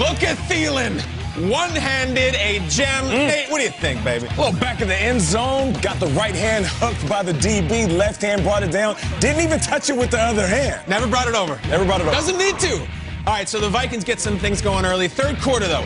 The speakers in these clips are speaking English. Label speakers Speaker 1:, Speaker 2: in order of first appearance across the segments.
Speaker 1: Look at Thielen. One-handed, a gem. Hey, what do you think, baby?
Speaker 2: Well, back in the end zone, got the right hand hooked by the DB, left hand brought it down, didn't even touch it with the other hand.
Speaker 1: Never brought it over.
Speaker 2: Never brought it over.
Speaker 1: Doesn't need to. All right, so the Vikings get some things going early. Third quarter, though.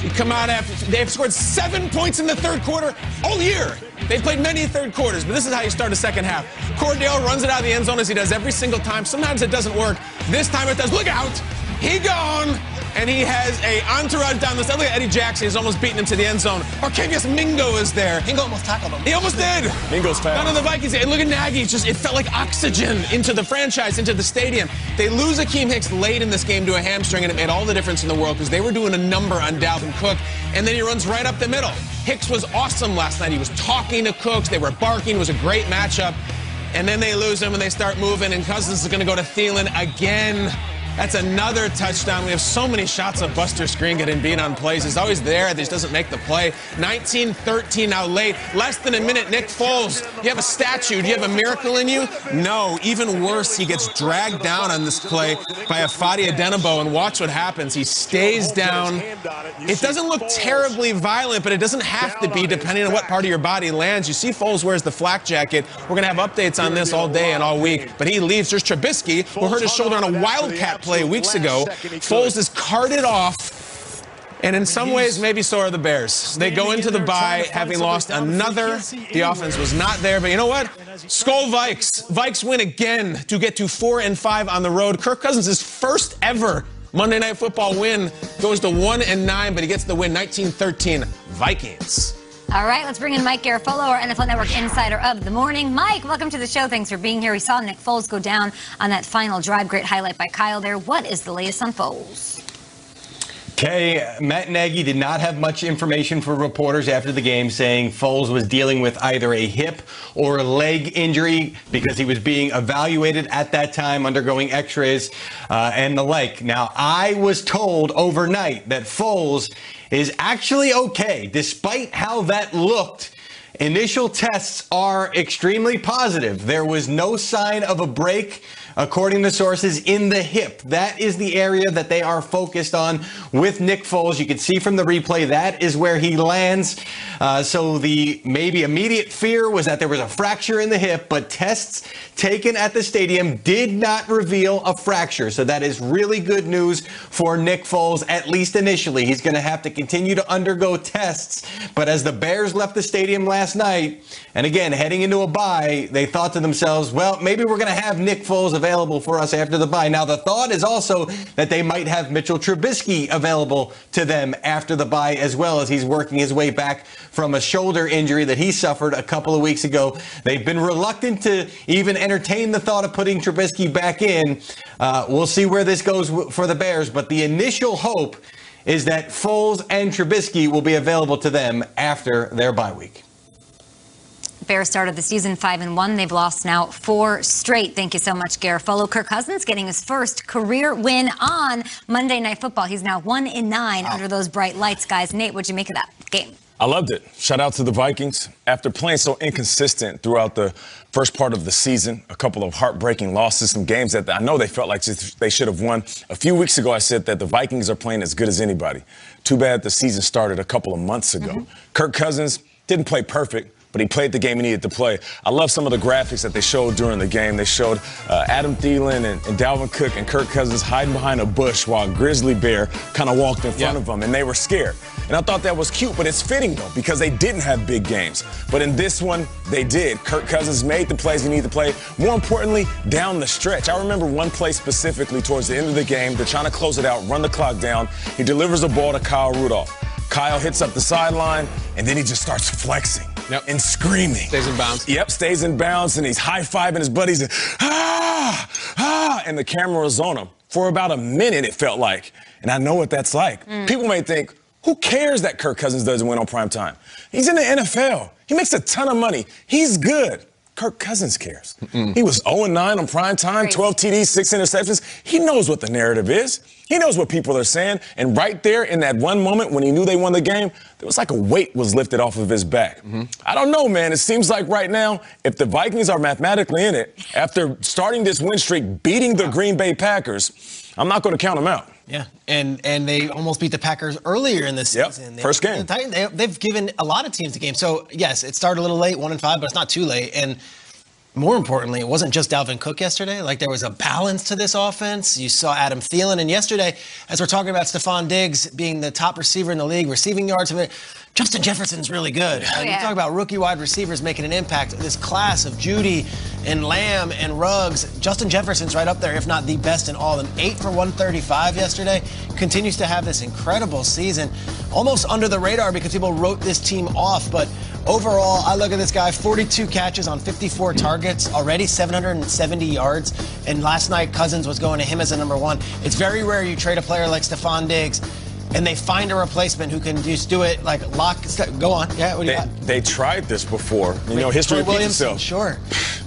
Speaker 1: You come out after they've scored 7 points in the third quarter all year. They've played many third quarters, but this is how you start a second half. Cordell runs it out of the end zone as he does every single time. Sometimes it doesn't work. This time it does. Look out. He gone. And he has a entourage down the side. Look at Eddie Jackson. He's almost beaten him to the end zone. Arcavius Mingo is there.
Speaker 3: Mingo almost tackled him.
Speaker 1: He almost did.
Speaker 2: Mingo's fast.
Speaker 1: None of the Vikings. And look at Nagy. It felt like oxygen into the franchise, into the stadium. They lose Akeem Hicks late in this game to a hamstring, and it made all the difference in the world because they were doing a number on Dalvin Cook, and then he runs right up the middle. Hicks was awesome last night. He was talking to Cooks. They were barking. It was a great matchup. And then they lose him, and they start moving, and Cousins is going to go to Thielen again. That's another touchdown. We have so many shots of Buster Skrine getting beat on plays. He's always there. He just doesn't make the play. 19-13 now late. Less than a minute. Nick Foles, you have a statue. Do you have a miracle in you? No. Even worse, he gets dragged down on this play by Afadi Adenabo, and watch what happens. He stays down. It doesn't look terribly violent, but it doesn't have to be depending on what part of your body lands. You see Foles wears the flak jacket. We're going to have updates on this all day and all week. But he leaves. There's Trubisky, who hurt his shoulder on a Wildcat play weeks ago. Foles is carted off, and in some ways, maybe so are the Bears. They go into the bye having lost another. The offense was not there, but you know what? Skol Vikes. Vikes win again to get to 4-5 on the road. Kirk Cousins' first ever Monday Night Football win goes to 1-9, but he gets the win. 19-13 Vikings.
Speaker 4: All right, let's bring in Mike Garafolo, our NFL Network insider of the morning. Mike, welcome to the show. Thanks for being here. We saw Nick Foles go down on that final drive. Great highlight by Kyle there. What is the latest on Foles?
Speaker 5: Okay, Matt Nagy did not have much information for reporters after the game, saying Foles was dealing with either a hip or a leg injury because he was being evaluated at that time, undergoing x-rays and the like. Now, I was told overnight that Foles is actually okay, despite how that looked. Initial tests are extremely positive. There was no sign of a break, according to sources, in the hip. That is the area that they are focused on with Nick Foles. You can see from the replay that is where he lands. So the maybe immediate fear was that there was a fracture in the hip, but tests taken at the stadium did not reveal a fracture. So that is really good news for Nick Foles, at least initially. He's going to have to continue to undergo tests. But as the Bears left the stadium last night, and again, heading into a bye, they thought to themselves, well, maybe we're going to have Nick Foles available for us after the bye. Now, the thought is also that they might have Mitchell Trubisky available to them after the bye as well, as he's working his way back from a shoulder injury that he suffered a couple of weeks ago. They've been reluctant to even entertain the thought of putting Trubisky back in. We'll see where this goes for the Bears, but the initial hope is that Foles and Trubisky will be available to them after their bye week.
Speaker 4: Bears started the season 5-1. They've lost now 4 straight. Thank you so much, Garafolo. Kirk Cousins getting his first career win on Monday Night Football. He's now 1-9 under those bright lights, guys. Nate, what'd you make of that game?
Speaker 2: I loved it. Shout out to the Vikings. After playing so inconsistent throughout the first part of the season, a couple of heartbreaking losses, some games that I know they felt like they should have won. A few weeks ago, I said that the Vikings are playing as good as anybody. Too bad the season started a couple of months ago. Kirk Cousins didn't play perfect, but he played the game he needed to play. I love some of the graphics that they showed during the game. They showed Adam Thielen and Dalvin Cook and Kirk Cousins hiding behind a bush while a grizzly bear kind of walked in front of them, and they were scared. And I thought that was cute, but it's fitting, though, because they didn't have big games. But in this one, they did. Kirk Cousins made the plays he needed to play. More importantly, down the stretch. I remember one play specifically towards the end of the game. They're trying to close it out, run the clock down. He delivers a ball to Kyle Rudolph. Kyle hits up the sideline, and then he just starts flexing and screaming.
Speaker 1: Stays in bounds.
Speaker 2: Yep, stays in bounds, and he's high-fiving his buddies. And the camera was on him. For about a minute, it felt like. And I know what that's like. People may think, who cares that Kirk Cousins doesn't win on prime time? He's in the NFL. He makes a ton of money. He's good. Kirk Cousins cares. He was 0-9 on prime time, 12 TDs, 6 interceptions. He knows what the narrative is. He knows what people are saying. And right there in that one moment when he knew they won the game, there was like a weight was lifted off of his back. I don't know, man. It seems like right now, if the Vikings are mathematically in it, after starting this win streak, beating the Green Bay Packers, I'm not going to count them out.
Speaker 3: Yeah, and they almost beat the Packers earlier in the season.
Speaker 2: First game.
Speaker 3: They've given a lot of teams the game. So, yes, it started a little late, 1-5, but it's not too late. And more importantly, it wasn't just Dalvin Cook yesterday. Like, there was a balance to this offense. You saw Adam Thielen. And yesterday, as we're talking about Stephon Diggs being the top receiver in the league, receiving yards, Justin Jefferson's really good.
Speaker 4: Oh, yeah.
Speaker 3: You talk about rookie wide receivers making an impact. This class of Judy and Lamb and Ruggs, Justin Jefferson's right up there, if not the best in all of them. 8 for 135 yesterday. Continues to have this incredible season. Almost under the radar because people wrote this team off. But overall, I look at this guy, 42 catches on 54 targets, already 770 yards. And last night, Cousins was going to him as a number one. It's very rare you trade a player like Stephon Diggs and they find a replacement who can just do it like lock. Go on. Yeah, what do you got?
Speaker 2: They tried this before. History repeats itself.
Speaker 3: Sure.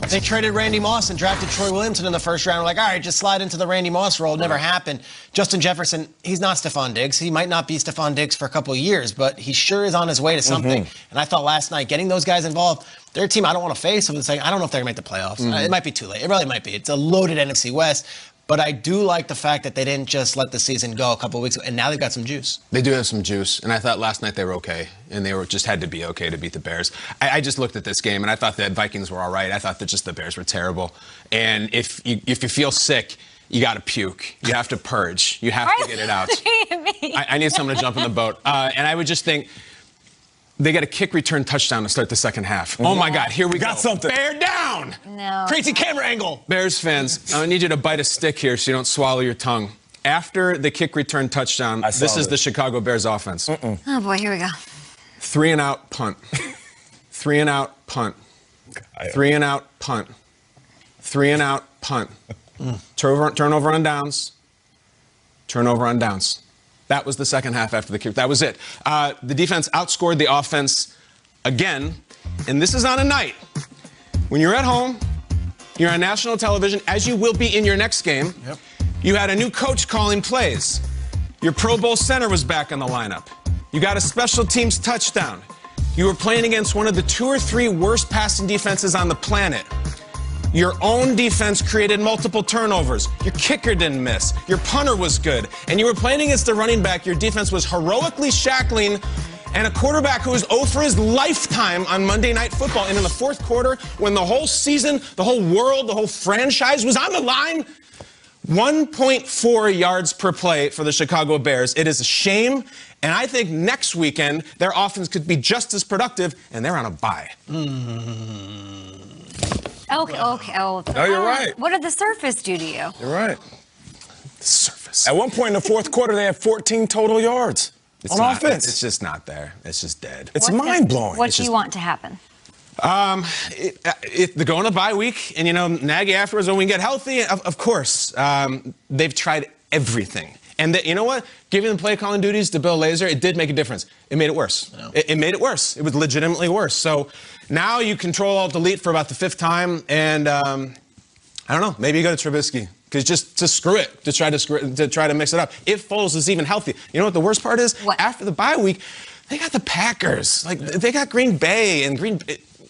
Speaker 3: They traded Randy Moss and drafted Troy Williamson in the first round. We're like, all right, just slide into the Randy Moss role. It never happened. Justin Jefferson, he's not Stephon Diggs. He might not be Stephon Diggs for a couple of years, but he sure is on his way to something. And I thought last night, getting those guys involved, they're a team I don't want to face. I don't know if they're going to make the playoffs. It might be too late. It really might be. It's a loaded NFC West. But I do like the fact that they didn't just let the season go a couple of weeks ago, and now they've got some juice.
Speaker 6: They do have some juice, and I thought last night they were okay, and they just had to be okay to beat the Bears. I just looked at this game, and I thought the Vikings were all right. I thought that just the Bears were terrible. And if you feel sick, you got to puke. You have to purge. You have to get it out. I need someone to jump in the boat. And I would just think, they got a kick return touchdown to start the second half. Oh, my God. Here we go.
Speaker 2: Got something.
Speaker 6: Bear down.
Speaker 4: No.
Speaker 3: Crazy camera angle.
Speaker 6: Bears fans, I need you to bite a stick here so you don't swallow your tongue. After the kick return touchdown, this is the Chicago Bears offense.
Speaker 4: Oh, boy, here we go.
Speaker 6: 3 and out, punt. 3 and out, punt. 3 and out, punt. 3 and out, punt. Turnover on downs. Turnover on downs. That was the second half after the kick. That was it. The defense outscored the offense again. And this is on a night when you're at home, you're on national television, as you will be in your next game.
Speaker 3: Yep.
Speaker 6: You had a new coach calling plays. Your Pro Bowl center was back in the lineup. You got a special teams touchdown. You were playing against one of the 2 or 3 worst passing defenses on the planet. Your own defense created multiple turnovers. Your kicker didn't miss. Your punter was good. And you were playing against the running back. Your defense was heroically shackling and a quarterback who was 0 for his lifetime on Monday Night Football. And in the fourth quarter, when the whole season, the whole world, the whole franchise was on the line, 1.4 yards per play for the Chicago Bears. It is a shame. And I think next weekend, their offense could be just as productive, and they're on a bye.
Speaker 4: Okay. Oh,
Speaker 2: you're right.
Speaker 4: What did the surface do to you?
Speaker 2: You're right.
Speaker 6: The surface.
Speaker 2: At one point in the fourth quarter, they had 14 total yards on offense.
Speaker 6: It's just not there. It's just dead.
Speaker 2: It's mind-blowing.
Speaker 4: What do you want to happen?
Speaker 6: They go on a bye week, and, Nagy afterwards, when we get healthy, of course, they've tried everything. And you know what? Giving the play calling duties to Bill Lazor, it did make a difference. It made it worse. No. It made it worse. It was legitimately worse. So now you Control-Alt-Delete for about the 5th time, and I don't know. Maybe you go to Trubisky. Because just to screw it, to try to mix it up. If Foles is even healthy. You know what the worst part is?
Speaker 4: What?
Speaker 6: After the bye week, they got the Packers. They got Green Bay and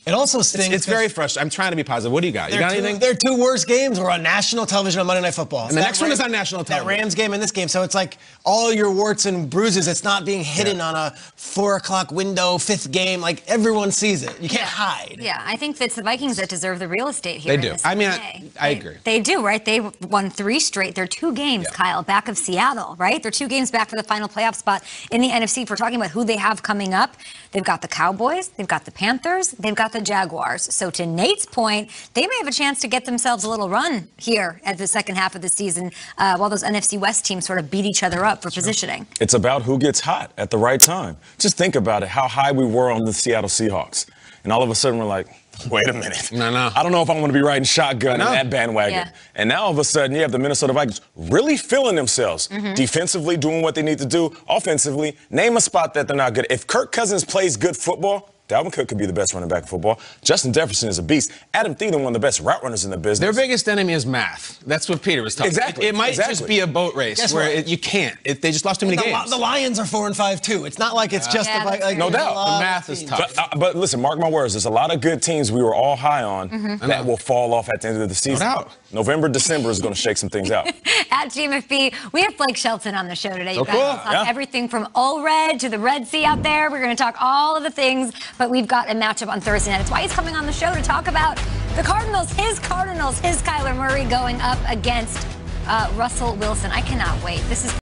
Speaker 3: It also stings.
Speaker 6: It's very frustrating. I'm trying to be positive. What do you got? You got anything?
Speaker 3: Their 2 worst games were on national television on Monday Night Football.
Speaker 6: And the next one is on national television.
Speaker 3: That Rams game and this game. So it's like all your warts and bruises, it's not being hidden on a 4 o'clock window, 5th game. Like, everyone sees it. You can't hide.
Speaker 4: Yeah, I think it's the Vikings that deserve the real estate here.
Speaker 6: They do. I mean, I agree.
Speaker 4: They do, right? They won 3 straight. They're 2 games, Kyle, back of Seattle, right? They're 2 games back for the final playoff spot in the NFC. If we're talking about who they have coming up, they've got the Cowboys, they've got the Panthers, they've got the Jaguars. So to Nate's point, they may have a chance to get themselves a little run here at the second half of the season while those NFC West teams sort of beat each other up for positioning.
Speaker 2: It's about who gets hot at the right time. Just think about it, how high we were on the Seattle Seahawks. And all of a sudden we're like, wait a minute.
Speaker 6: No.
Speaker 2: I don't know if I want to be riding shotgun in that bandwagon.
Speaker 4: Yeah.
Speaker 2: And now all of a sudden you have the Minnesota Vikings really feeling themselves. Defensively doing what they need to do. Offensively, name a spot that they're not good. If Kirk Cousins plays good football, Dalvin Cook could be the best running back in football. Justin Jefferson is a beast. Adam Thielen, one of the best route runners in the business.
Speaker 6: Their biggest enemy is math. That's what Peter was talking
Speaker 2: Exactly.
Speaker 6: about. It might just be a boat race where you can't. They just lost too many games.
Speaker 3: The Lions are 4-5 too. It's not like it's just
Speaker 2: no doubt.
Speaker 6: The math is tough.
Speaker 2: But listen, mark my words. There's a lot of good teams we were all high on that will fall off at the end of the season.
Speaker 6: No doubt.
Speaker 2: November, December is going to shake some things out.
Speaker 4: At GMFB, we have Blake Shelton on the show today. You
Speaker 2: Oh,
Speaker 4: guys
Speaker 2: cool.
Speaker 4: will talk
Speaker 2: Yeah.
Speaker 4: everything from All Red to the Red Sea out there. We're going to talk all of the things, but we've got a matchup on Thursday night. That's why he's coming on the show to talk about the Cardinals, his Kyler Murray going up against Russell Wilson. I cannot wait. This is